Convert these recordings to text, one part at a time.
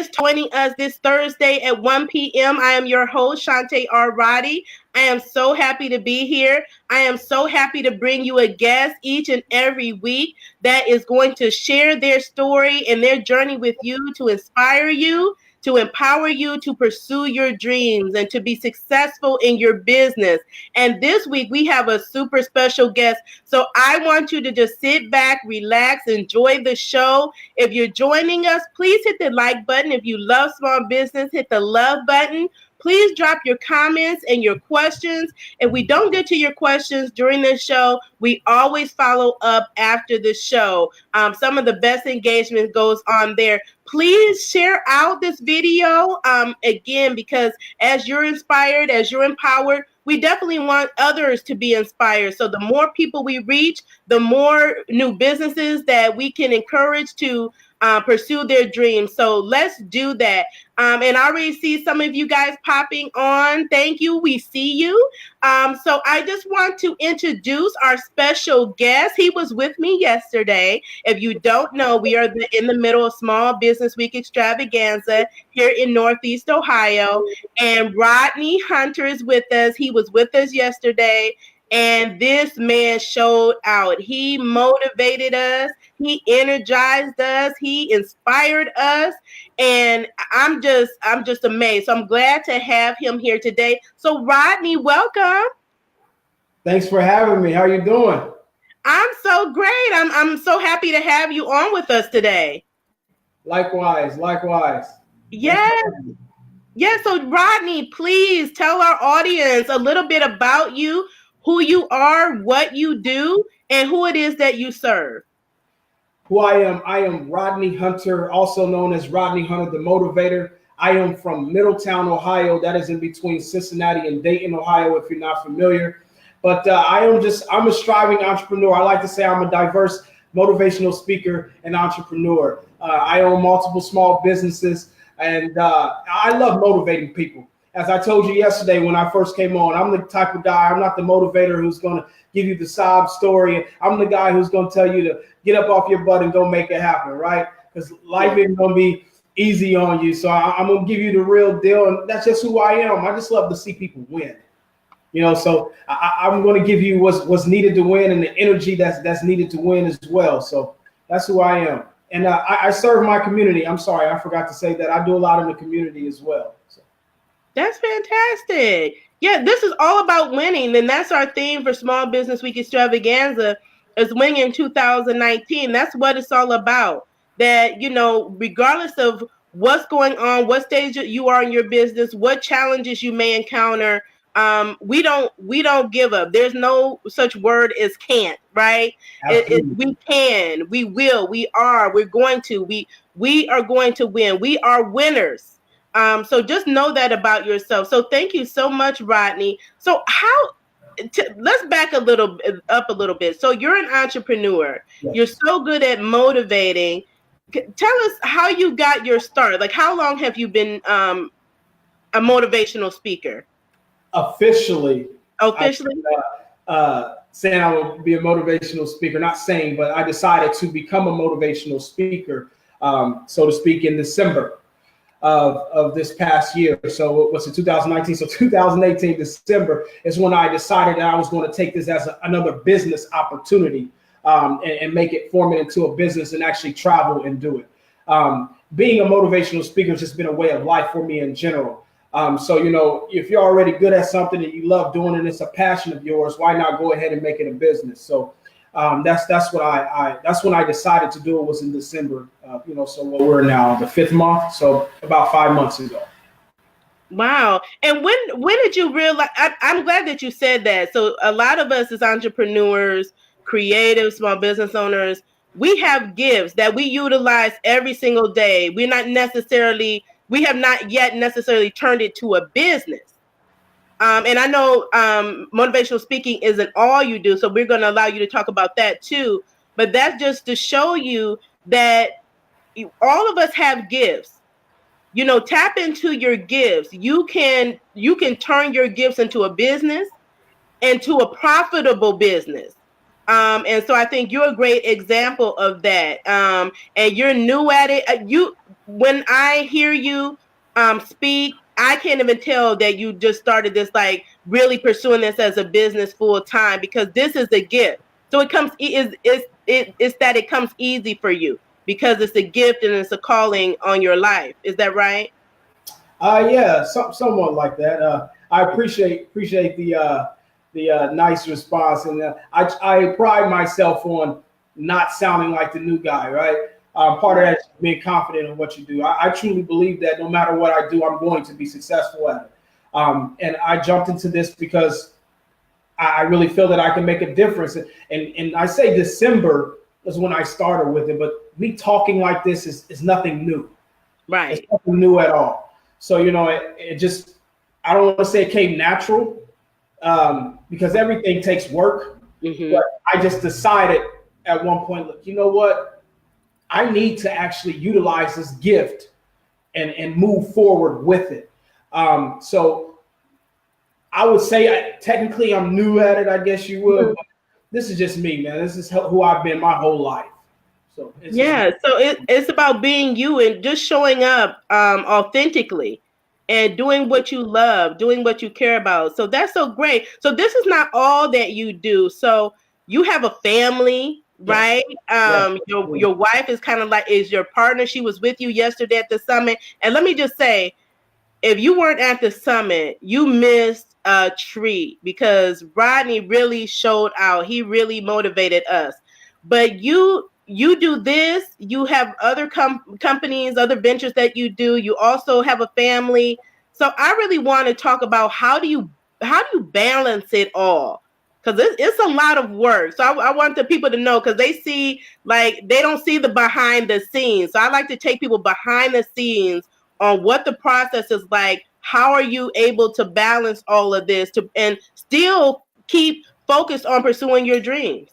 is joining us this Thursday at 1 p.m. I am your host, Shante R. Roddy. I am so happy to be here. I am so happy to bring you a guest each and every week that is going to share their story and their journey with you to inspire you, to empower you to pursue your dreams and to be successful in your business. And this week we have a super special guest. So I want you to just sit back, relax, enjoy the show. If you're joining us, please hit the like button. If you love small business, hit the love button. Please drop your comments and your questions. If we don't get to your questions during the show, we always follow up after the show. Some of the best engagement goes on there. Please share out this video again, because as you're inspired, as you're empowered, we definitely want others to be inspired. So the more people we reach, the more new businesses that we can encourage to pursue their dreams. So let's do that. And I already see some of you guys popping on. Thank you. We see you. So I just want to introduce our special guest. He was with me yesterday. If you don't know, we are in the middle of Small Business Week Extravaganza here in Northeast Ohio. And Rodney Hunter is with us. He was with us yesterday. And this man showed out. He motivated us. He energized us. He inspired us. And I'm just amazed. So I'm glad to have him here today. So Rodney, welcome. Thanks for having me. How are you doing? I'm so great. I'm so happy to have you on with us today. Likewise. Yes. Yeah, so Rodney, please tell our audience a little bit about you, who you are, what you do, and who it is that you serve. Who I am Rodney Hunter, also known as Rodney Hunter The Motivator. I am from Middletown, Ohio. That is in between Cincinnati and Dayton, Ohio, if you're not familiar. But I'm a striving entrepreneur. I like to say I'm a diverse motivational speaker and entrepreneur. I own multiple small businesses, and I love motivating people. As I told you yesterday when I first came on, I'm the type of guy, I'm not the motivator who's going to give you the sob story. I'm the guy who's going to tell you to get up off your butt and go make it happen, right? Because life ain't going to be easy on you. So I'm going to give you the real deal. And that's just who I am. I just love to see people win. You know, so I'm going to give you what's needed to win and the energy that's needed to win as well. So that's who I am. And I serve my community. I'm sorry, I forgot to say that. I do a lot in the community as well. So. That's fantastic. Yeah, this is all about winning. And that's our theme for Small Business Week Extravaganza, is winning in 2019. That's what it's all about. That, you know, regardless of what's going on, what stage you are in your business, what challenges you may encounter, we don't give up. There's no such word as can't, right? We can, we will, we are, we're going to, we are going to win. We are winners. So just know that about yourself. So thank you so much, Rodney. So let's back up a little bit. So you're an entrepreneur. Yes. You're so good at motivating. Tell us how you got your start. Like, how long have you been a motivational speaker? Officially, saying I will be a motivational speaker, not saying, but I decided to become a motivational speaker, so to speak, in December of this past year. So it was in 2019. So 2018, December is when I decided that I was going to take this as another business opportunity and form it into a business and actually travel and do it. Being a motivational speaker has just been a way of life for me in general. So, you know, if you're already good at something that you love doing and it's a passion of yours, why not go ahead and make it a business? So that's when I decided to do it, was in December. So we're now the 5th month, so about 5 months ago. Wow. And when did you realize? I'm glad that you said that. So a lot of us as entrepreneurs, creative, small business owners, we have gifts that we utilize every single day. We have not yet necessarily turned it to a business. And I know motivational speaking isn't all you do, so we're going to allow you to talk about that too. But that's just to show you that all of us have gifts. You know, tap into your gifts. You can turn your gifts into a business, into a profitable business. And so I think you're a great example of that. And you're new at it. when I hear you speak, I can't even tell that you just started this, like really pursuing this as a business full time, because this is a gift. So it comes it's that it comes easy for you because it's a gift and it's a calling on your life. Is that right? Yeah, somewhat like that. I appreciate the nice response, and I pride myself on not sounding like the new guy, right? Part of that is being confident in what you do. I truly believe that no matter what I do, I'm going to be successful at it. And I jumped into this because I really feel that I can make a difference. And I say December is when I started with it, but me talking like this is nothing new. It's Right. nothing new at all. So, it just, I don't want to say it came natural, because everything takes work. Mm-hmm. But I just decided at one point, look, you know what? I need to actually utilize this gift and move forward with it. So I would say technically I'm new at it, I guess you would. But this is just me, man. This is who I've been my whole life. So Yeah, so it's about being you and just showing up authentically and doing what you love, doing what you care about. So that's so great. So this is not all that you do. So you have a family, yes, right? yes, Your wife is kind of like is your partner. She was with you yesterday at the summit. And let me just say, if you weren't at the summit, you missed a treat because Rodney really showed out. He really motivated us. But you do this. You have other companies, other ventures that you do. You also have a family. So I really want to talk about how do you balance it all? Because it's a lot of work. So I want the people to know, because they see, like, they don't see the behind the scenes. So I like to take people behind the scenes on what the process is like. How are you able to balance all of this and still keep focused on pursuing your dreams?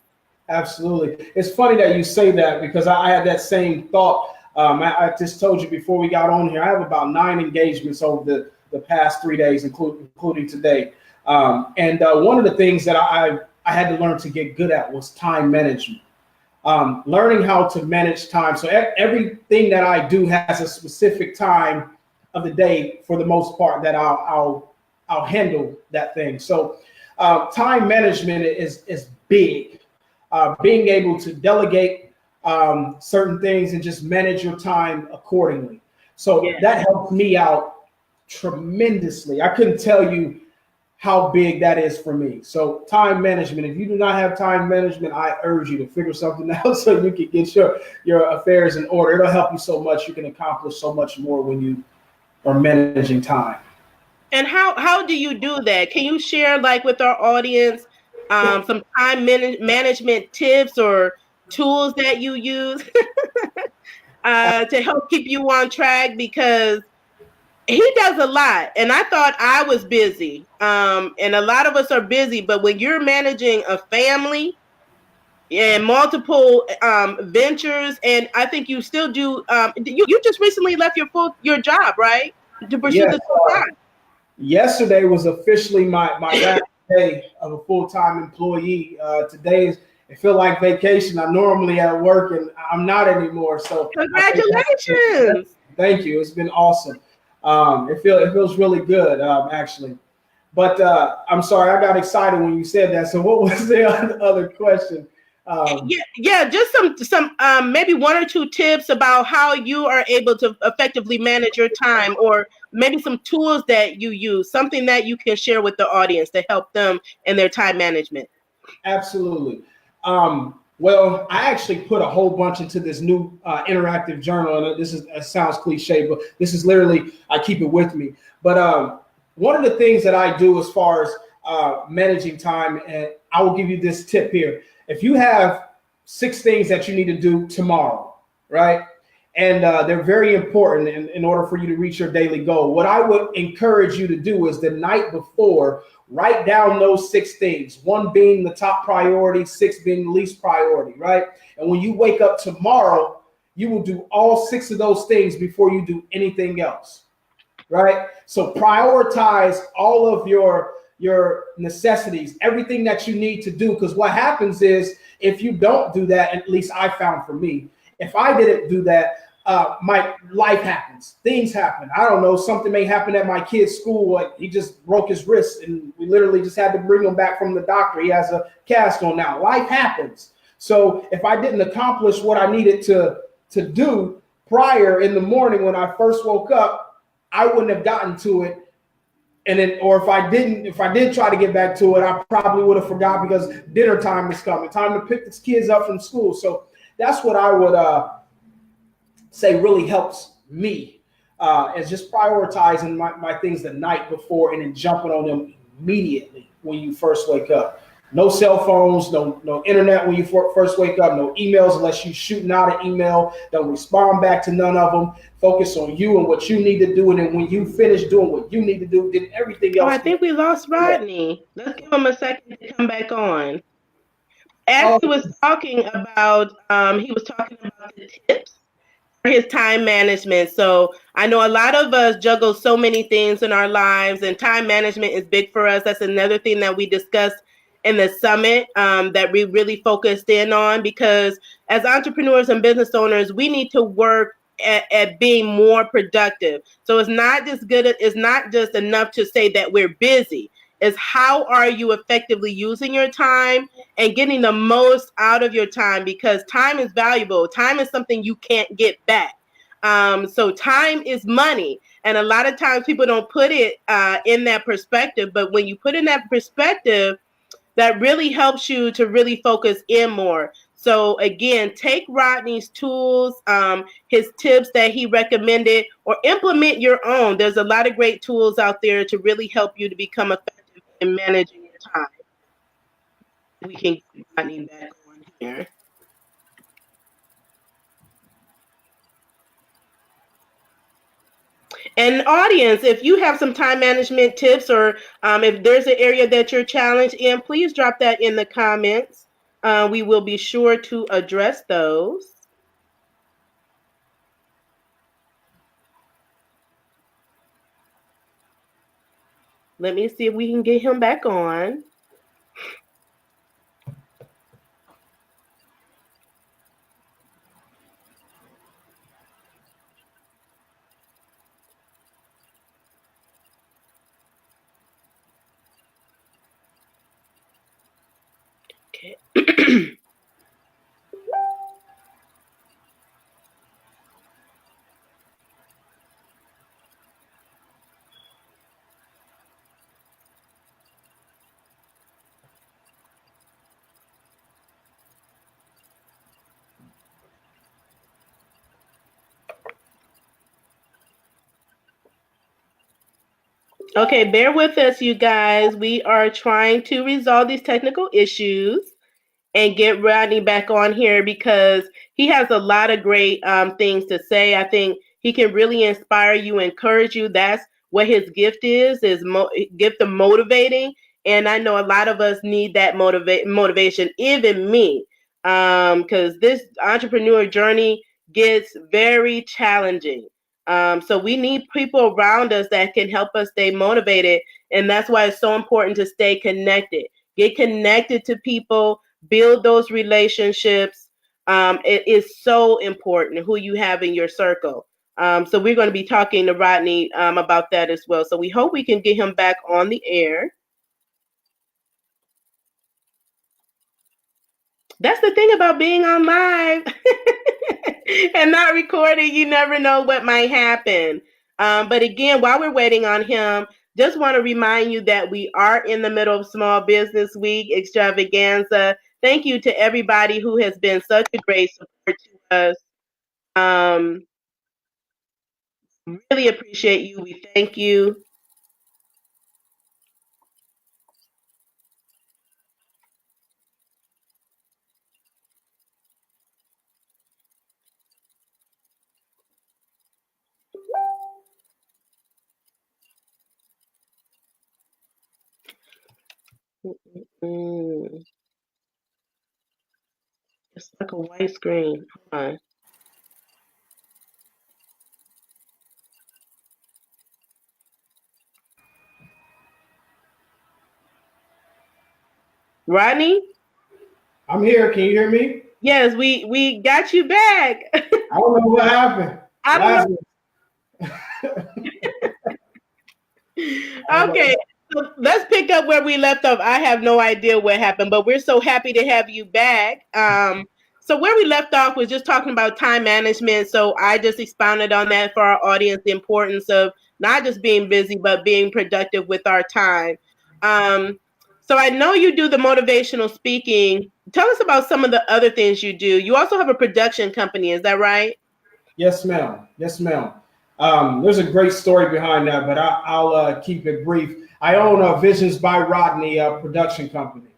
absolutely. It's funny that you say that because I had that same thought. I just told you before we got on here, I have about 9 engagements over the past 3 days, including today. And one of the things that I had to learn to get good at was time management. Learning how to manage time. So everything that I do has a specific time of the day, for the most part, that I'll handle that thing. So time management is big. Being able to delegate certain things and just manage your time accordingly. So Yeah. that helped me out tremendously. I couldn't tell you how big that is for me. So time management. If you do not have time management, I urge you to figure something out so you can get your affairs in order. It'll help you so much. You can accomplish so much more when you are managing time. And how do you do that? Can you share, like, with our audience some time management tips or tools that you use to help keep you on track? Because he does a lot, and I thought I was busy. And a lot of us are busy, but when you're managing a family and multiple ventures, and I think you still do. You just recently left your job, right, to pursue Yes, this full time. yesterday was officially my last day of a full-time employee. Today is it feel like vacation. I'm normally at work and I'm not anymore. So I think Congratulations. thank you. It's been awesome. It feels really good, actually. But I'm sorry, I got excited when you said that. So what was the other question? Yeah, just some maybe 1 or 2 tips about how you are able to effectively manage your time, or maybe some tools that you use, something that you can share with the audience to help them in their time management. Absolutely. Well, I actually put a whole bunch into this new interactive journal, and it sounds cliche, but this is literally I keep it with me. But one of the things that I do as far as managing time, and I will give you this tip here: if you have 6 things that you need to do tomorrow, right? And they're very important in order for you to reach your daily goal. What I would encourage you to do is the night before, write down those 6 things, 1 being the top priority, 6 being the least priority, right? And when you wake up tomorrow, you will do all 6 of those things before you do anything else, right? So prioritize all of your necessities, everything that you need to do, because what happens is if you don't do that, at least I found for me, if I didn't do that, my life happens. Things happen. I don't know. Something may happen at my kid's school. Like he just broke his wrist, and we literally just had to bring him back from the doctor. He has a cast on now. Life happens. So if I didn't accomplish what I needed to do prior in the morning when I first woke up, I wouldn't have gotten to it. And then, or if I did try to get back to it, I probably would have forgot because dinner time is coming. Time to pick the kids up from school. So that's what I would say really helps me is just prioritizing my things the night before and then jumping on them immediately when you first wake up. No cell phones, no internet when you first wake up, no emails unless you're shooting out an email. Don't respond back to none of them. Focus on you and what you need to do. And then when you finish doing what you need to do, then everything else. Oh, I think we lost Rodney. Yeah. Let's give him a second to come back on. As he was talking about the tips for his time management. So I know a lot of us juggle so many things in our lives, and time management is big for us. That's another thing that we discussed in the summit that we really focused in on, because as entrepreneurs and business owners, we need to work at being more productive. So it's not just enough to say that we're busy. Is how are you effectively using your time and getting the most out of your time, because time is valuable. Time is something you can't get back. So time is money. And a lot of times people don't put it in that perspective. But when you put in that perspective, that really helps you to really focus in more. So again, take Rodney's tools, his tips that he recommended, or implement your own. There's a lot of great tools out there to really help you to become effective in managing your time. We can get Rodney back on here. And audience, if you have some time management tips, or if there's an area that you're challenged in, please drop that in the comments. We will be sure to address those. Let me see if we can get him back on. Okay. Okay, bear with us, you guys. We are trying to resolve these technical issues and get Rodney back on here, because he has a lot of great things to say. I think he can really inspire you, encourage you. That's what his gift is gift of motivating. And I know a lot of us need that motivation, even me, because this entrepreneur journey gets very challenging. So we need people around us that can help us stay motivated. And that's why it's so important to stay connected. Get connected to people, build those relationships. It is so important who you have in your circle. So we're going to be talking to Rodney about that as well. So we hope we can get him back on the air. That's the thing about being on live and not recording. You never know what might happen. But again, while we're waiting on him, just want to remind you that we are in the middle of Small Business Week extravaganza. Thank you to everybody who has been such a great support to us. Really appreciate you. We thank you. It's like a white screen. Hold on. Rodney? I'm here. Can you hear me? Yes, we got you back. I don't know what happened. I don't know. Okay, so let's pick up where we left off. I have no idea what happened, but we're so happy to have you back. So where we left off was just talking about time management. So I just expounded on that for our audience, the importance of not just being busy, but being productive with our time. So I know you do the motivational speaking. Tell us about some of the other things you do. You also have a production company, is that right? Yes, ma'am. Yes, ma'am. There's a great story behind that, but I'll keep it brief. I own Visions by Rodney production company,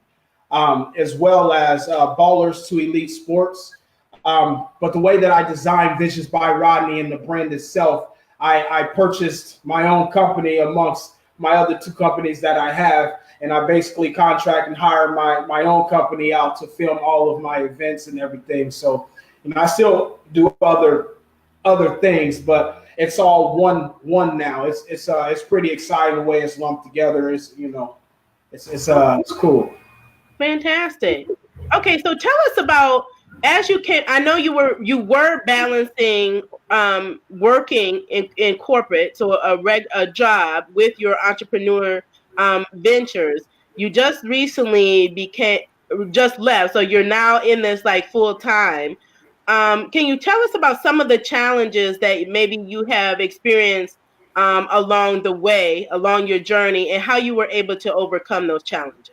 as well as Ballers to Elite Sports. But the way that I designed Visions by Rodney and the brand itself, I purchased my own company amongst my other two companies that I have, and I basically contract and hire my own company out to film all of my events and everything. So, I still do other things, but it's all one now. It's pretty exciting the way it's lumped together. It's cool. Fantastic. Okay, so tell us about, as you can. I know you were balancing working in corporate, so a job with your entrepreneur ventures. You just recently just left, so you're now in this like full time. Can you tell us about some of the challenges that maybe you have experienced along the way, along your journey, and how you were able to overcome those challenges?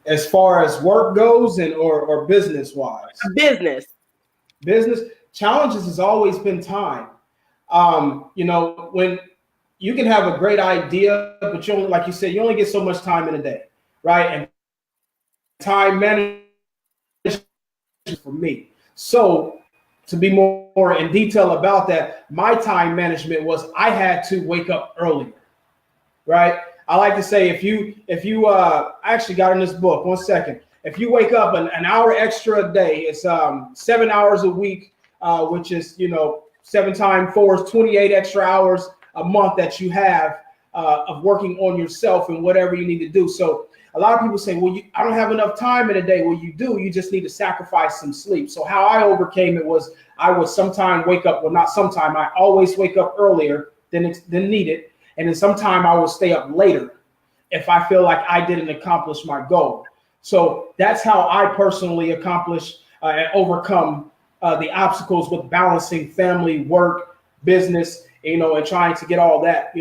As far as work goes or business wise? Business challenges has always been time. When you can have a great idea, but you only, like you said, you only get so much time in a day, right? And time management for me. So to be more in detail about that, my time management was I had to wake up earlier, right? I like to say if you I actually got in this book, 1 second. If you wake up an hour extra a day, it's 7 hours a week, which is 7 times 4 is 28 extra hours a month that you have of working on yourself and whatever you need to do. So a lot of people say, well, I don't have enough time in a day. Well, you do. You just need to sacrifice some sleep. So how I overcame it was I would sometime wake up. Well, not sometime. I always wake up earlier than needed. And then sometime I will stay up later if I feel like I didn't accomplish my goal. So that's how I personally accomplish and overcome the obstacles with balancing family, work, business, and trying to get all that,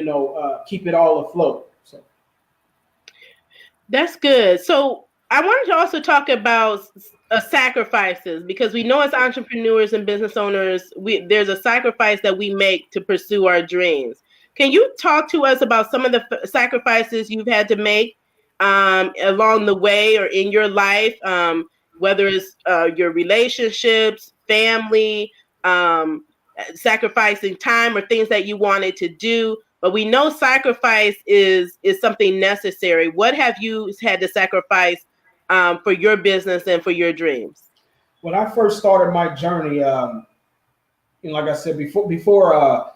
keep it all afloat. So that's good. So I wanted to also talk about sacrifices, because we know as entrepreneurs and business owners, there's a sacrifice that we make to pursue our dreams. Can you talk to us about some of the sacrifices you've had to make along the way or in your life, whether it's your relationships, family, sacrificing time or things that you wanted to do? But we know sacrifice is something necessary. What have you had to sacrifice for your business and for your dreams? When I first started my journey, like I said before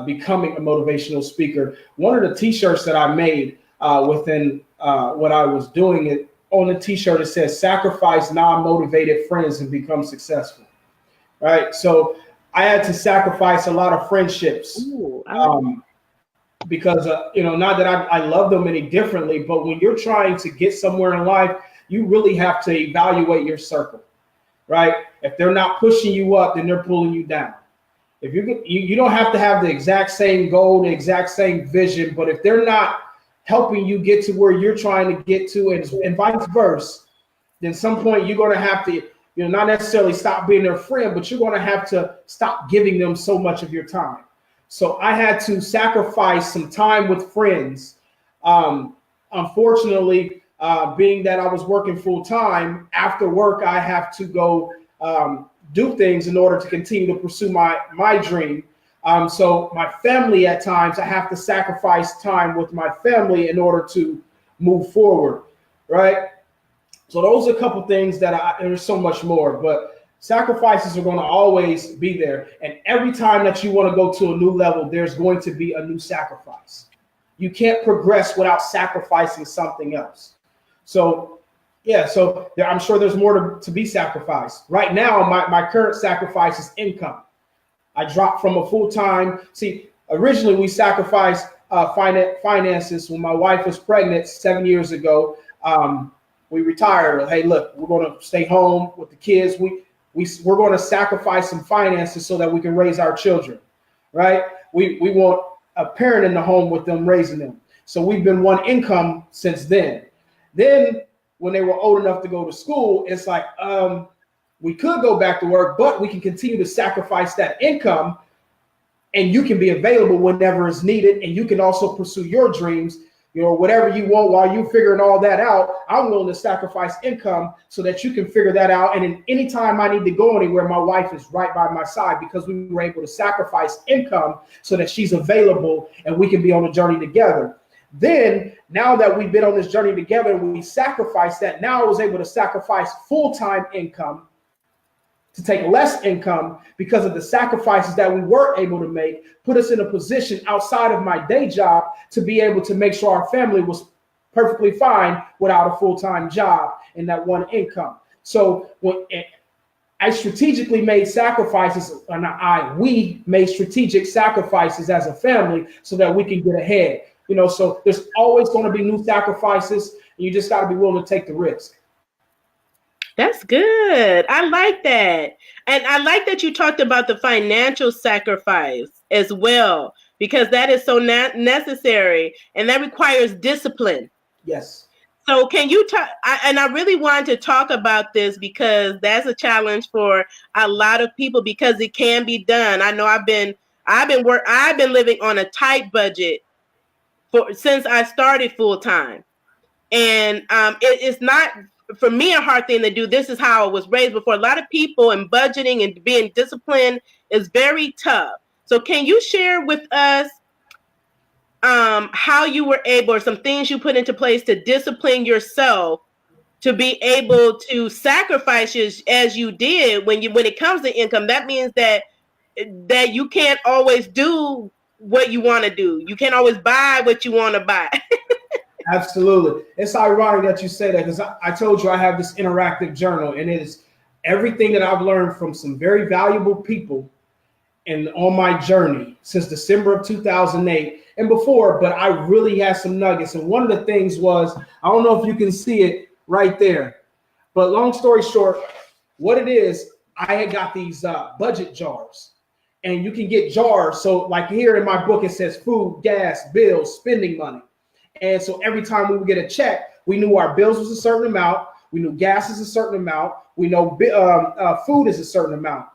becoming a motivational speaker, one of the T-shirts that I made within what I was doing, on the T-shirt it says, "Sacrifice non-motivated friends and become successful." Right. So I had to sacrifice a lot of friendships. Ooh, because not that I love them any differently, but when you're trying to get somewhere in life, you really have to evaluate your circle, right? If they're not pushing you up, then they're pulling you down. If you don't have to have the exact same goal, the exact same vision, but if they're not helping you get to where you're trying to get to, and vice versa, then some point you're going to have to, not necessarily stop being their friend, but you're going to have to stop giving them so much of your time. So I had to sacrifice some time with friends. Unfortunately, being that I was working full time, after work, I have to go do things in order to continue to pursue my dream. So my family, at times, I have to sacrifice time with my family in order to move forward, right? So those are a couple things that there's so much more, but sacrifices are going to always be there. And every time that you want to go to a new level, there's going to be a new sacrifice. You can't progress without sacrificing something else. So Yeah, so I'm sure there's more to be sacrificed. Right now, my current sacrifice is income. I dropped from a full-time. See, originally we sacrificed finances when my wife was pregnant 7 years ago. We retired. Hey, look, we're going to stay home with the kids. We're going to sacrifice some finances so that we can raise our children, right? We want a parent in the home with them raising them. So we've been one income since then. Then when they were old enough to go to school, it's like, we could go back to work, but we can continue to sacrifice that income, and you can be available whenever it's needed. And you can also pursue your dreams, whatever you want while you're figuring all that out. I'm willing to sacrifice income so that you can figure that out. And anytime I need to go anywhere, my wife is right by my side, because we were able to sacrifice income so that she's available and we can be on a journey together. Then, now that we've been on this journey together, we sacrificed that. Now I was able to sacrifice full-time income to take less income, because of the sacrifices that we were able to make, put us in a position outside of my day job to be able to make sure our family was perfectly fine without a full-time job and that one income. So when I strategically made sacrifices, we made strategic sacrifices as a family so that we can get ahead. So there's always going to be new sacrifices, and you just got to be willing to take the risk. That's good. I like that. And I like that you talked about the financial sacrifice as well, because that is so necessary, and that requires discipline. Yes. So can you talk, and I really wanted to talk about this because that's a challenge for a lot of people, because it can be done. I know I've been living on a tight budget since I started full time. And it's not, for me, a hard thing to do. This is how I was raised before. A lot of people, in budgeting and being disciplined is very tough. So can you share with us how you were able, or some things you put into place to discipline yourself to be able to sacrifice as you did when it comes to income? That means that you can't always do what you want to do. You can't always buy what you want to buy. Absolutely. It's ironic that you say that, because I told you I have this interactive journal, and it is everything that I've learned from some very valuable people and on my journey since December of 2008 and before. But I really had some nuggets. And one of the things was, I don't know if you can see it right there, but long story short, what it is, I had got these budget jars, and you can get jars. So like here in my book, it says food, gas, bills, spending money. And so every time we would get a check, we knew our bills was a certain amount. We knew gas is a certain amount. We know food is a certain amount.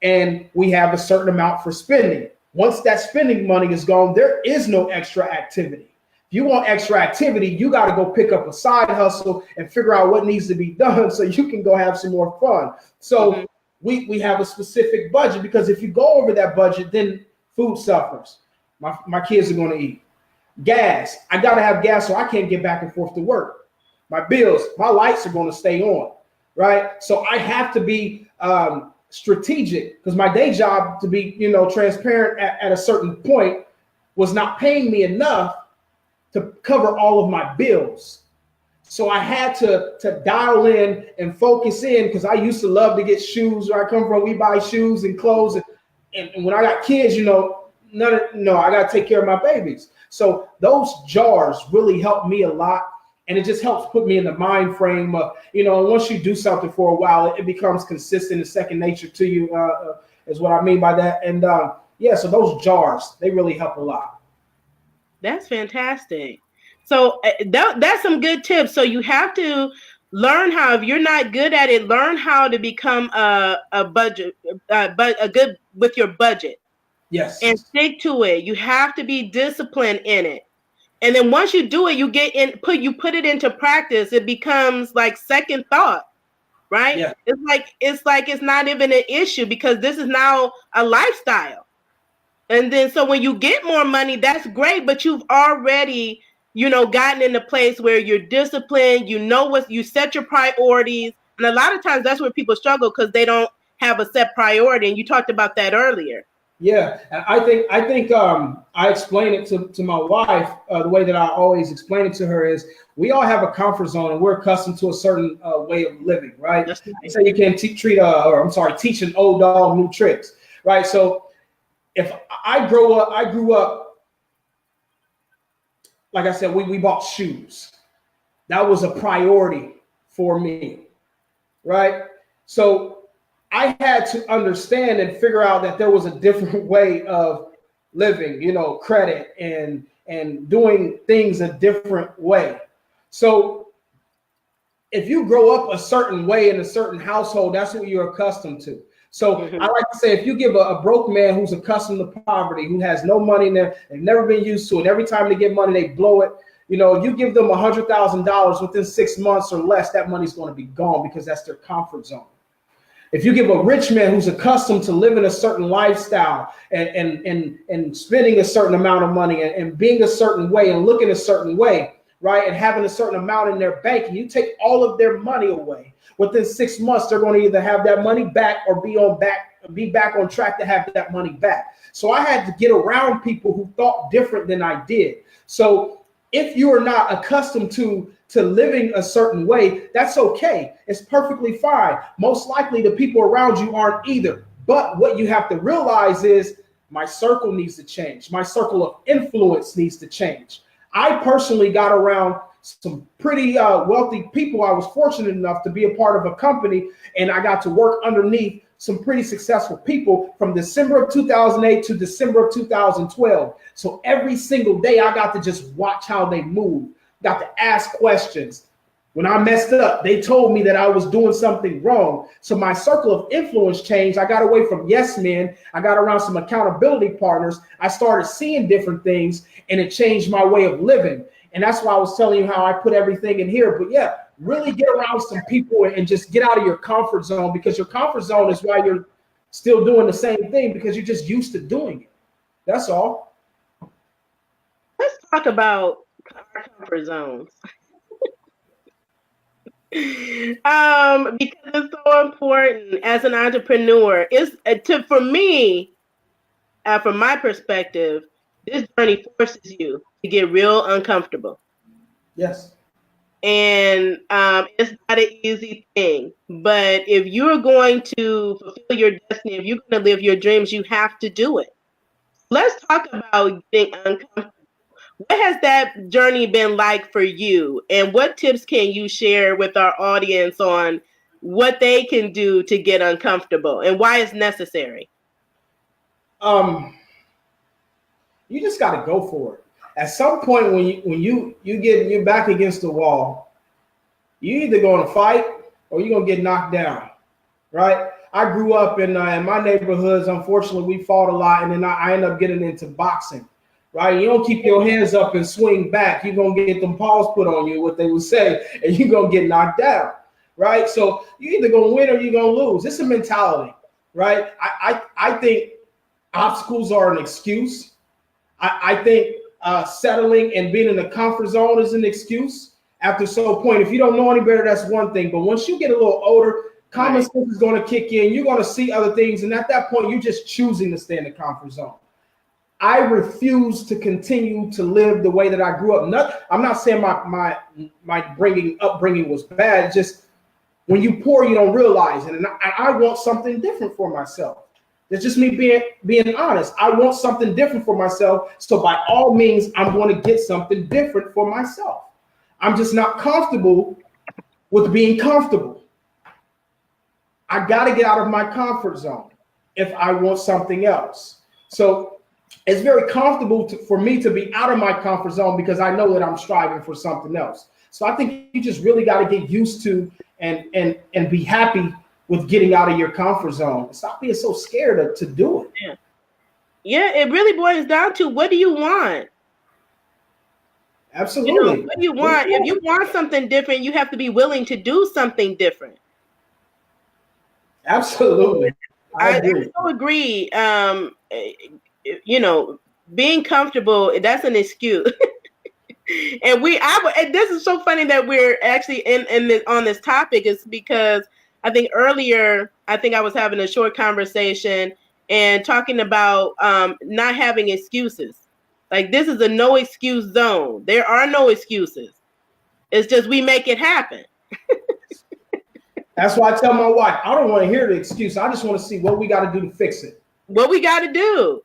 And we have a certain amount for spending. Once that spending money is gone, there is no extra activity. If you want extra activity, you got to go pick up a side hustle and figure out what needs to be done so you can go have some more fun. So we have a specific budget, because if you go over that budget, then food suffers. My kids are going to eat. Gas, I got to have gas so I can't get back and forth to work. My bills, my lights are going to stay on, right? So I have to be strategic, because my day job, to be transparent, at a certain point was not paying me enough to cover all of my bills. So I had to dial in and focus in, because I used to love to get shoes. Where I come from, we buy shoes and clothes, and when I got kids, I got to take care of my babies. So those jars really helped me a lot, and it just helps put me in the mind frame of, once you do something for a while, it becomes consistent and second nature to you, is what I mean by that. And so those jars, they really help a lot. That's fantastic. So that's some good tips. So you have to learn how, if you're not good at it, learn how to become a good with your budget. Yes. And stick to it. You have to be disciplined in it. And then once you do it, you put it into practice, it becomes like second thought, right? Yeah. It's like it's not even an issue, because this is now a lifestyle. And then so when you get more money, that's great, but you've already, gotten in a place where you're disciplined, you set your priorities. And a lot of times that's where people struggle, because they don't have a set priority. And you talked about that earlier. Yeah, and I think I explain it to my wife the way that I always explain it to her is we all have a comfort zone and we're accustomed to a certain way of living, right? That's They right. say you can't teach an old dog new tricks, right? So if I grew up, like I said, we bought shoes. That was a priority for me, right? So I had to understand and figure out that there was a different way of living, credit and doing things a different way. So if you grow up a certain way in a certain household, that's what you're accustomed to. So I Mhm. like to say, if you give a broke man who's accustomed to poverty, who has no money in there, they've never been used to it, every time they get money, they blow it. You give them $100,000 within 6 months or less, that money's going to be gone because that's their comfort zone. If you give a rich man who's accustomed to living a certain lifestyle and spending a certain amount of money and being a certain way and looking a certain way, right, and having a certain amount in their bank, and you take all of their money away, within 6 months, they're going to either have that money back or be back on track to have that money back. So I had to get around people who thought different than I did. So if you are not accustomed to living a certain way, that's okay. It's perfectly fine. Most likely the people around you aren't either. But what you have to realize is my circle needs to change. My circle of influence needs to change. I personally got around some pretty wealthy people. I was fortunate enough to be a part of a company, and I got to work underneath some pretty successful people from December of 2008 to December of 2012. So every single day I got to just watch how they move, got to ask questions. When I messed up, they told me that I was doing something wrong. So my circle of influence changed. I got away from yes men. I got around some accountability partners. I started seeing different things, and it changed my way of living. And that's why I was telling you how I put everything in here. But yeah, really get around some people and just get out of your comfort zone, because your comfort zone is why you're still doing the same thing, because you're just used to doing it. That's all. Let's talk about our comfort zones. Because it's so important as an entrepreneur. For me, from my perspective, this journey forces you to get real uncomfortable. Yes. And it's not an easy thing. But if you're going to fulfill your destiny, if you're going to live your dreams, you have to do it. Let's talk about getting uncomfortable. What has that journey been like for you? And what tips can you share with our audience on what they can do to get uncomfortable and why it's necessary? Um, you just got to go for it. At some point, when you get your back against the wall, you either going to fight or you're going to get knocked down, right? I grew up in my neighborhoods. Unfortunately, we fought a lot, and then I ended up getting into boxing, right? You don't keep your hands up and swing back, you're going to get them paws put on you, what they would say, and you're going to get knocked down, right? So you're either going to win or you're going to lose. It's a mentality, right? I think obstacles are an excuse. I think settling and being in the comfort zone is an excuse. After some point, if you don't know any better, that's one thing. But once you get a little older, common sense is going to kick in. You're going to see other things. And at that point, you're just choosing to stay in the comfort zone. I refuse to continue to live the way that I grew up. I'm not saying my upbringing was bad. It's just when you pour, you don't realize it. And I want something different for myself. It's just me being honest. I want something different for myself. So by all means, I'm going to get something different for myself. I'm just not comfortable with being comfortable. I got to get out of my comfort zone if I want something else. So it's very comfortable for me to be out of my comfort zone because I know that I'm striving for something else. So I think you just really got to get used to and be happy with getting out of your comfort zone. Stop being so scared to do it. Yeah, it really boils down to, what do you want? Absolutely. What do you want? If you want something different, you have to be willing to do something different. Absolutely. I so agree. Being comfortable, that's an excuse. And this is so funny that we're actually on this topic, is because I think earlier, I was having a short conversation, and talking about not having excuses. Like, this is a no excuse zone. There are no excuses. It's just we make it happen. That's why I tell my wife, I don't want to hear the excuse. I just want to see what we got to do to fix it. What we got to do.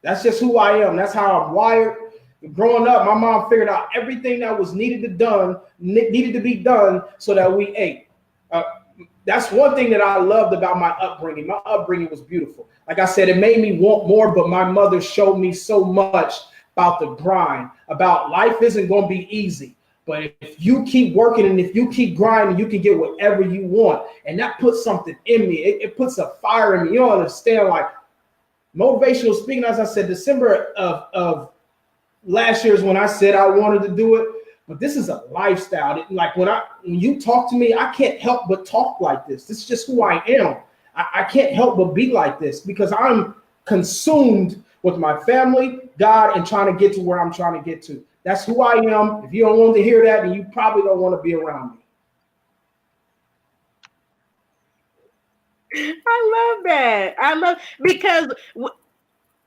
That's just who I am. That's how I'm wired. Growing up, my mom figured out everything that was needed to be done so that we ate. That's one thing that I loved about my upbringing. My upbringing was beautiful. Like I said, it made me want more, but my mother showed me so much about the grind, about life isn't going to be easy. But if you keep working and if you keep grinding, you can get whatever you want. And that puts something in me. It puts a fire in me. You don't understand, like, motivational speaking, as I said, December of last year is when I said I wanted to do it. But this is a lifestyle. Like when you talk to me, I can't help but talk like this. This is just who I am. I can't help but be like this because I'm consumed with my family, God, and trying to get to where I'm trying to get to. That's who I am. If you don't want to hear that, then you probably don't want to be around me. I love that. Because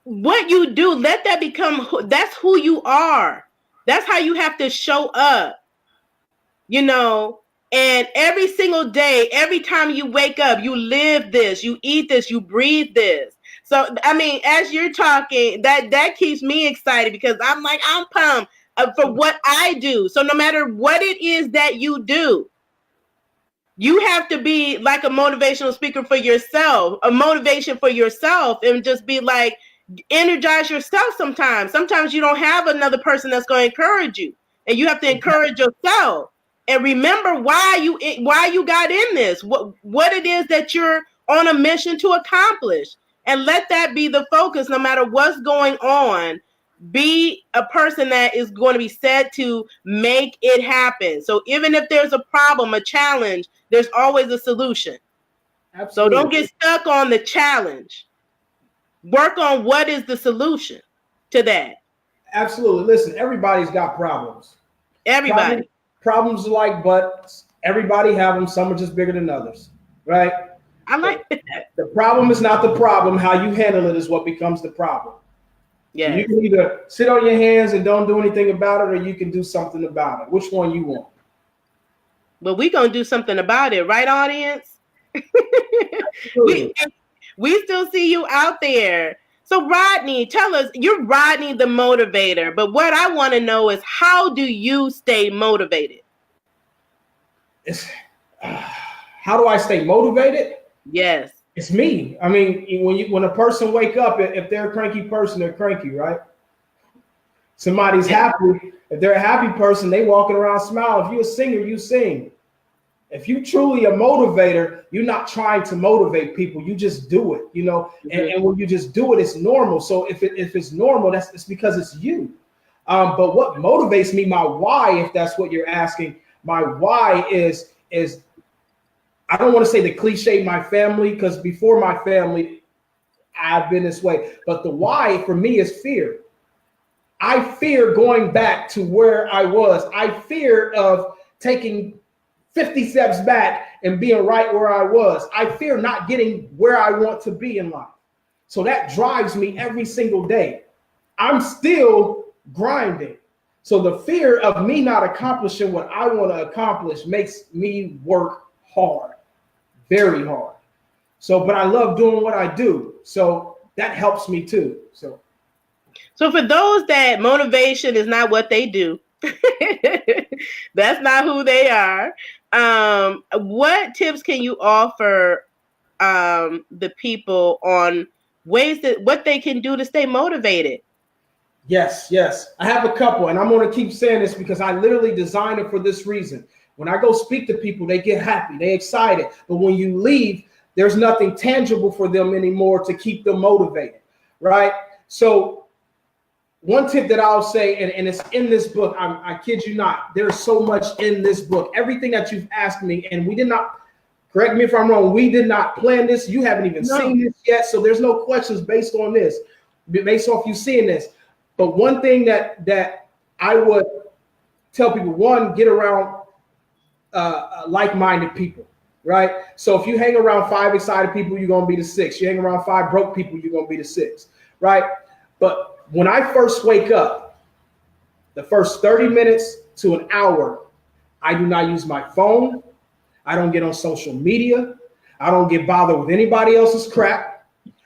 what you do, let that become, that's who you are. That's how you have to show up, and every single day, every time you wake up, you live this, you eat this, you breathe this. So, I mean, as you're talking, that keeps me excited because I'm pumped for what I do. So no matter what it is that you do, you have to be like a motivational speaker for yourself, a motivation for yourself, and just be like, energize yourself sometimes. Sometimes you don't have another person that's going to encourage you, and you have to encourage yourself. And remember why you got in this, what it is that you're on a mission to accomplish, and let that be the focus no matter what's going on. Be a person that is going to be set to make it happen. So even if there's a problem, a challenge, there's always a solution. Absolutely. So don't get stuck on the challenge. Work on what is the solution to that. Absolutely. Listen, everybody's got problems. Everybody. Problems like butts. Everybody have them. Some are just bigger than others, right? I like that. The problem is not the problem. How you handle it is what becomes the problem. Yeah. You can either sit on your hands and don't do anything about it, or you can do something about it. Which one you want? But we're going to do something about it, right, audience? we still see you out there. So, Rodney, tell us, you're Rodney the Motivator, but what I want to know is, how do you stay motivated? How do I stay motivated? Yes. It's me. I mean, when a person wake up, if they're a cranky person, they're cranky, right? Somebody's happy. If they're a happy person, they walking around smiling. If you're a singer, you sing. If you truly a motivator, you're not trying to motivate people. You just do it, and when you just do it, it's normal. So if it's normal, it's because it's you. But what motivates me, my why, if that's what you're asking, my why is I don't want to say the cliche, my family, because before my family, I've been this way. But the why for me is fear. I fear going back to where I was. I fear of taking 50 steps back and being right where I was. I fear not getting where I want to be in life. So that drives me every single day. I'm still grinding. So the fear of me not accomplishing what I want to accomplish makes me work hard. Very hard. So, but I love doing what I do. So that helps me too. So for those that motivation is not what they do, that's not who they are. What tips can you offer the people on ways what they can do to stay motivated? Yes. I have a couple, and I'm going to keep saying this because I literally designed it for this reason. When I go speak to people, they get happy, they excited. But when you leave, there's nothing tangible for them anymore to keep them motivated, right? So one tip that I'll say, and it's in this book, I kid you not, there's so much in this book. Everything that you've asked me, and we did not, correct me if I'm wrong, we did not plan this. You haven't even seen this yet, so there's no questions based on this, based off you seeing this. But one thing that I would tell people, one, get around like-minded people. right? So if you hang around 5 excited people, you're going to be the 6. You hang around 5 broke people, you're going to be the 6, right? But when I first wake up, the first 30 minutes to an hour, I do not use my phone. I don't get on social media. I don't get bothered with anybody else's crap.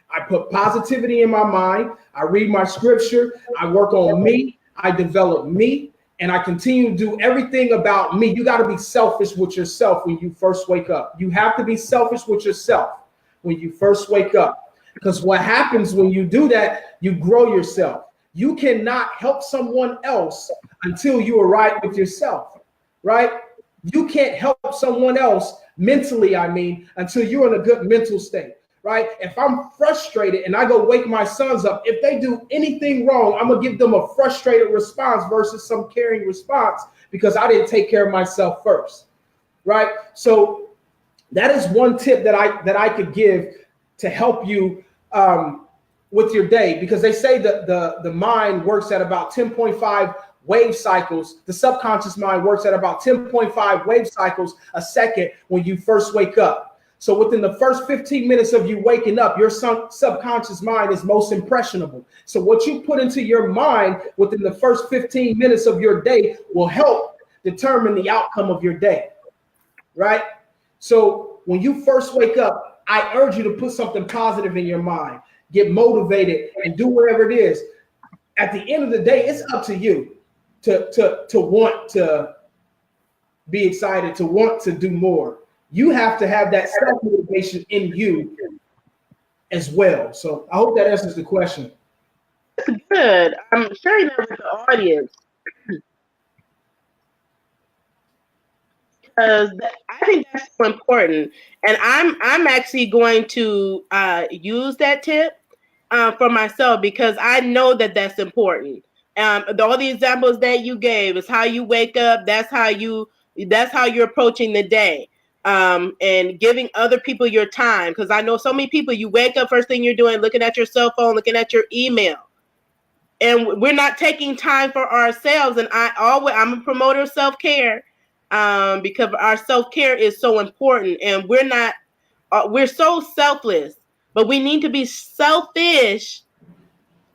I put positivity in my mind. I read my scripture. I work on me. I develop me. And I continue to do everything about me. You got to be selfish with yourself when you first wake up. You have to be selfish with yourself when you first wake up. Because what happens when you do that, you grow yourself. You cannot help someone else until you are right with yourself, right? You can't help someone else mentally, until you're in a good mental state, right? If I'm frustrated and I go wake my sons up, if they do anything wrong, I'm going to give them a frustrated response versus some caring response because I didn't take care of myself first, right? So that is one tip that I could give to help you with your day, because they say that the mind works at about 10.5 wave cycles. The subconscious mind works at about 10.5 wave cycles a second when you first wake up. So within the first 15 minutes of you waking up, your subconscious mind is most impressionable. So what you put into your mind within the first 15 minutes of your day will help determine the outcome of your day, right? So when you first wake up, I urge you to put something positive in your mind. Get motivated and do whatever it is. At the end of the day, it's up to you to want to be excited, to want to do more. You have to have that self-motivation in you as well. So I hope that answers the question. Good. I'm sharing that with the audience. Because I think that's so important, and I'm actually going to use that tip for myself because I know that that's important. All the examples that you gave is how you wake up. That's how you're approaching the day, and giving other people your time. Because I know so many people, you wake up, first thing you're doing, looking at your cell phone, looking at your email, and we're not taking time for ourselves. And I'm a promoter of self-care. Because our self-care is so important, and we're so selfless, but we need to be selfish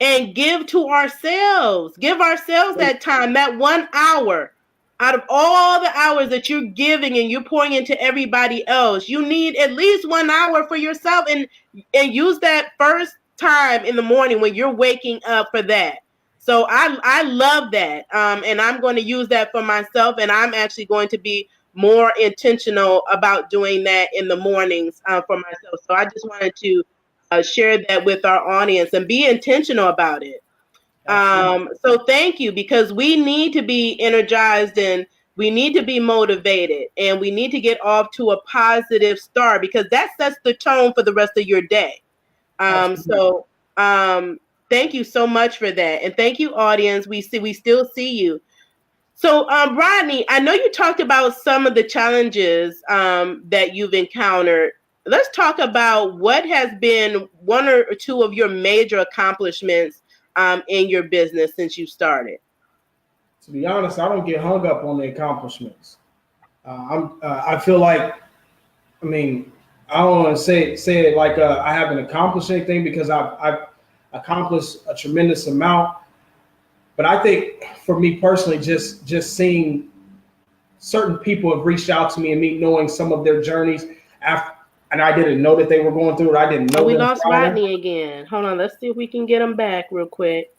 and give ourselves that time, that 1 hour out of all the hours that you're giving and you're pouring into everybody else. You need at least 1 hour for yourself, and use that first time in the morning when you're waking up for that. So I love that, and I'm going to use that for myself, and I'm actually going to be more intentional about doing that in the mornings for myself. So I just wanted to share that with our audience and be intentional about it. So thank you, because we need to be energized and we need to be motivated, and we need to get off to a positive start, because that sets the tone for the rest of your day. Thank you so much for that. And thank you, audience. We still see you. So, Rodney, I know you talked about some of the challenges that you've encountered. Let's talk about what has been one or two of your major accomplishments in your business since you started. To be honest, I don't get hung up on the accomplishments. I feel like, I don't want to say it like I haven't accomplished anything, because I've accomplished a tremendous amount. But I think for me personally, just seeing certain people have reached out to me and me knowing some of their journeys after, and I didn't know that they were going through it. I didn't know. We lost Rodney again. Hold on, let's see if we can get him back real quick.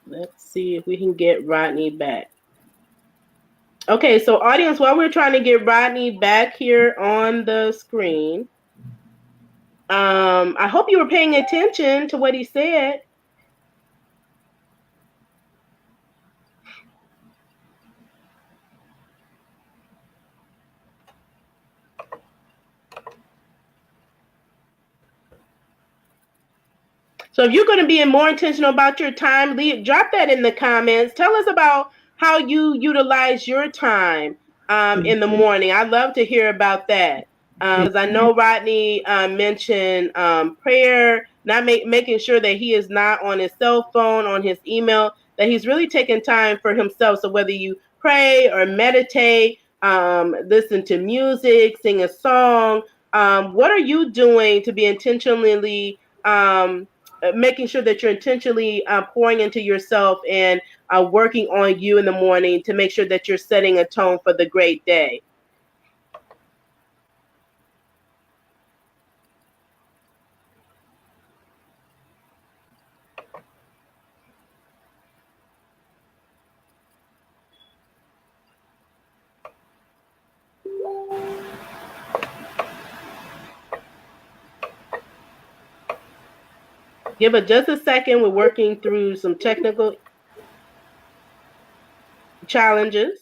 Let's see if we can get Rodney back. Okay, so audience, while we're trying to get Rodney back here on the screen, I hope you were paying attention to what he said. So if you're going to be more intentional about your time, drop that in the comments. Tell us about how you utilize your time in the morning. I'd love to hear about that. Because I know Rodney mentioned prayer, making sure that he is not on his cell phone, on his email, that he's really taking time for himself. So whether you pray or meditate, listen to music, sing a song, what are you doing to be intentionally making sure that you're intentionally pouring into yourself and working on you in the morning to make sure that you're setting a tone for the great day? Give it just a second. We're working through some technical challenges.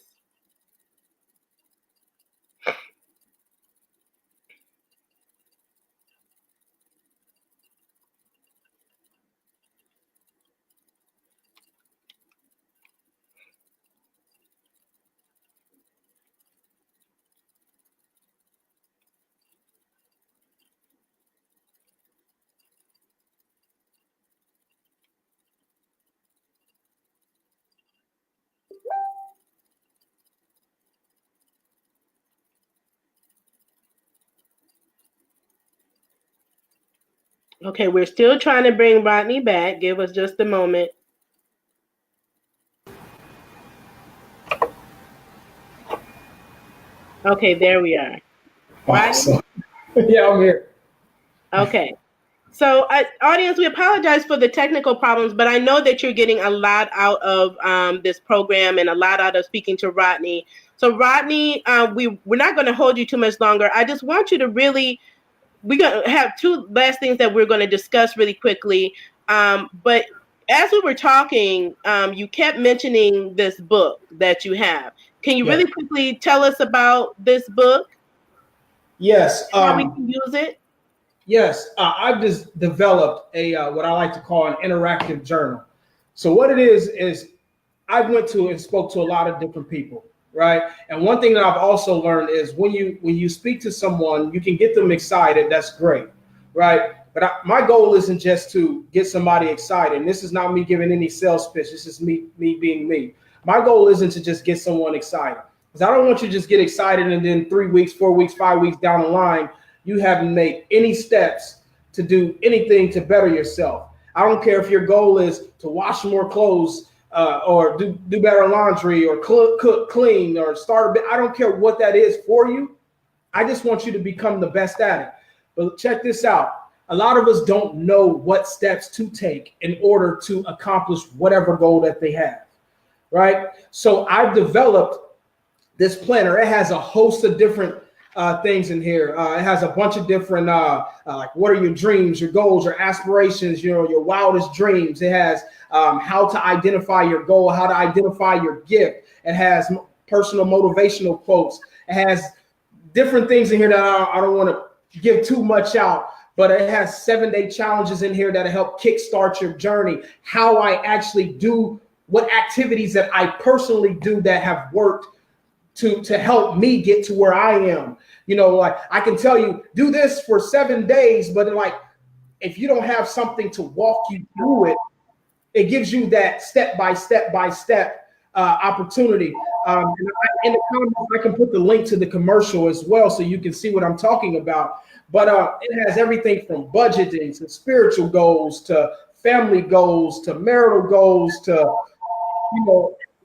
Okay, we're still trying to bring Rodney back. Give us just a moment. Okay, there we are. Awesome. Yeah, I'm here. Okay. So, audience, we apologize for the technical problems, but I know that you're getting a lot out of this program and a lot out of speaking to Rodney. So, Rodney, we're not going to hold you too much longer. I just want you to really, we're going to have two last things that we're going to discuss really quickly. But as we were talking, you kept mentioning this book that you have. Can you really quickly tell us about this book? Yes. How we can use it? Yes, I've just developed a what I like to call an interactive journal. So what it is I went to and spoke to a lot of different people, right? And one thing that I've also learned is when you speak to someone, you can get them excited. That's great, right? But my goal isn't just to get somebody excited. And this is not me giving any sales pitch. This is me being me. My goal isn't to just get someone excited, because I don't want you to just get excited and then 3 weeks, 4 weeks, 5 weeks down the line, you haven't made any steps to do anything to better yourself. I don't care if your goal is to wash more clothes or do better laundry or cook, clean, or start a bit. I don't care what that is for you. I just want you to become the best at it. But check this out. A lot of us don't know what steps to take in order to accomplish whatever goal that they have, right? So I've developed this planner. It has a host of different things in here. It has a bunch of different, like what are your dreams, your goals, your aspirations, your wildest dreams. It has how to identify your goal, how to identify your gift. It has personal motivational quotes. It has different things in here that I don't want to give too much out, but it has 7-day challenges in here that help kickstart your journey. How I actually do, what activities that I personally do that have worked to help me get to where I am. Like I can tell you, do this for 7 days, but like if you don't have something to walk you through it, it gives you that step by step opportunity. In the comments, I can put the link to the commercial as well, so you can see what I'm talking about. But it has everything from budgeting to spiritual goals to family goals to marital goals to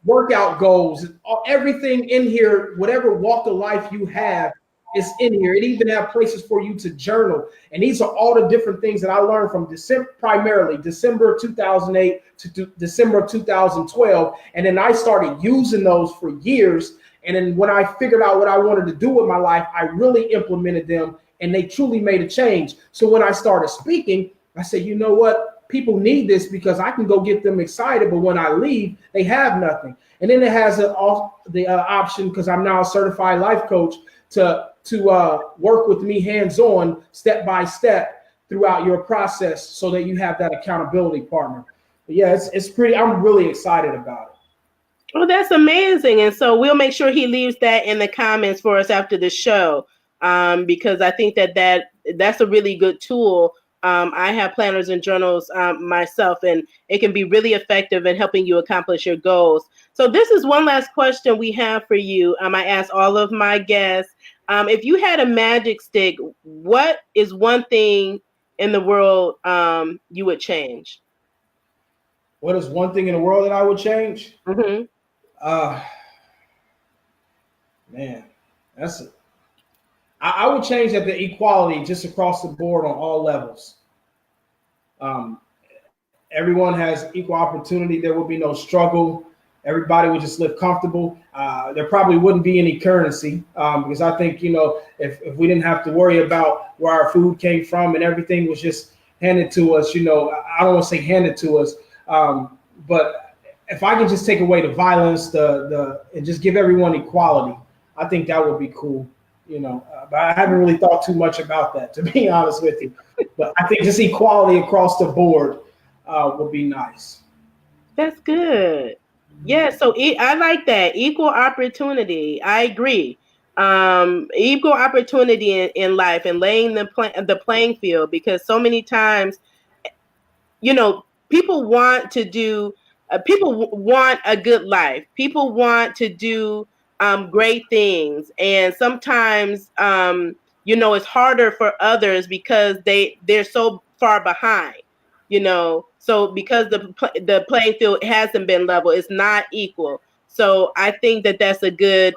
workout goals. Everything in here, whatever walk of life you have, is in here. It even have places for you to journal. And these are all the different things that I learned from primarily December of 2008 to December of 2012. And then I started using those for years. And then when I figured out what I wanted to do with my life, I really implemented them, and they truly made a change. So when I started speaking, I said, you know what? People need this, because I can go get them excited, but when I leave, they have nothing. And then it has the option, because I'm now a certified life coach, to work with me hands-on, step by step throughout your process, so that you have that accountability partner. But yeah, it's pretty. I'm really excited about it. Oh, that's amazing. And so we'll make sure he leaves that in the comments for us after the show, because I think that's a really good tool I have planners and journals myself, and it can be really effective in helping you accomplish your goals. So this is one last question we have for you. I ask all of my guests, if you had a magic stick, what is one thing in the world you would change? What is one thing in the world that I would change? Mm-hmm. Uh, man, that's it. I would change that the equality just across the board on all levels. Um, Everyone has equal opportunity. There would be no struggle. Everybody would just live comfortable. There probably wouldn't be any currency because I think, if we didn't have to worry about where our food came from and everything was just handed to us, I don't want to say handed to us, but if I can just take away the violence, and just give everyone equality, I think that would be cool. But I haven't really thought too much about that, to be honest with you. But I think just equality across the board would be nice. That's good. Yeah, so I like that. Equal opportunity. I agree. Equal opportunity in life and laying the playing field, because so many times, people want to do, people want a good life. People want to do great things. And sometimes, it's harder for others because they're so far behind, so because the playing field hasn't been level, it's not equal. So I think that that's a good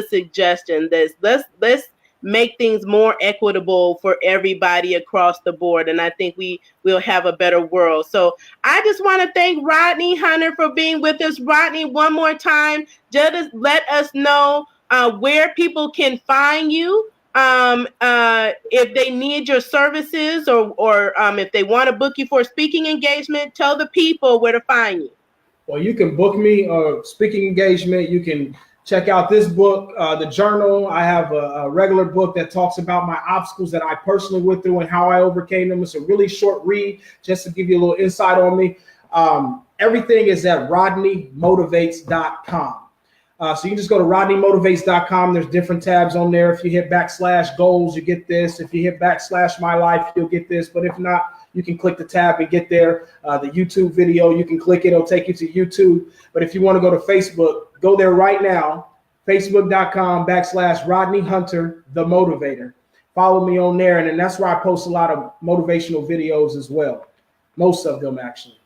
suggestion. Let's make things more equitable for everybody across the board, and I think we will have a better world. So I just want to thank Rodney Hunter for being with us. Rodney, one more time, just let us know where people can find you, if they need your services, or if they want to book you for a speaking engagement. Tell the people where to find you. Well, you can book me speaking engagement. You can check out this book, the journal. I have a regular book that talks about my obstacles that I personally went through and how I overcame them. It's a really short read, just to give you a little insight on me. Everything is at rodneymotivates.com. So you can just go to rodneymotivates.com. There's different tabs on there. If you hit /goals, you get this. If you hit /my life, you'll get this. But if not, you can click the tab and get there. The YouTube video, you can click it. It'll take you to YouTube. But if you want to go to Facebook, go there right now. Facebook.com /Rodney Hunter The Motivator. Follow me on there. And then that's where I post a lot of motivational videos as well. Most of them, actually.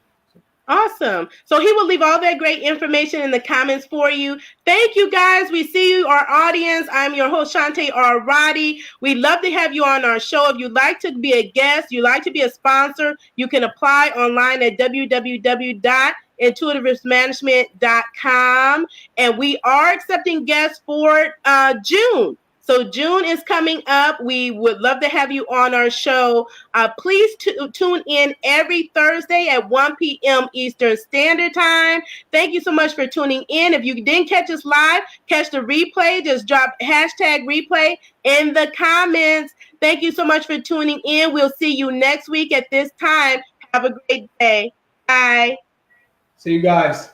Awesome. So he will leave all that great information in the comments for you. Thank you, guys. We see you, our audience. I'm your host, Shante R. Roddy. We'd love to have you on our show. If you'd like to be a guest, you'd like to be a sponsor, you can apply online at www.intuitiveriskmanagement.com. And we are accepting guests for June. So June is coming up. We would love to have you on our show. Please tune in every Thursday at 1 p.m. Eastern Standard Time. Thank you so much for tuning in. If you didn't catch us live, catch the replay. Just drop #replay in the comments. Thank you so much for tuning in. We'll see you next week at this time. Have a great day. Bye. See you guys.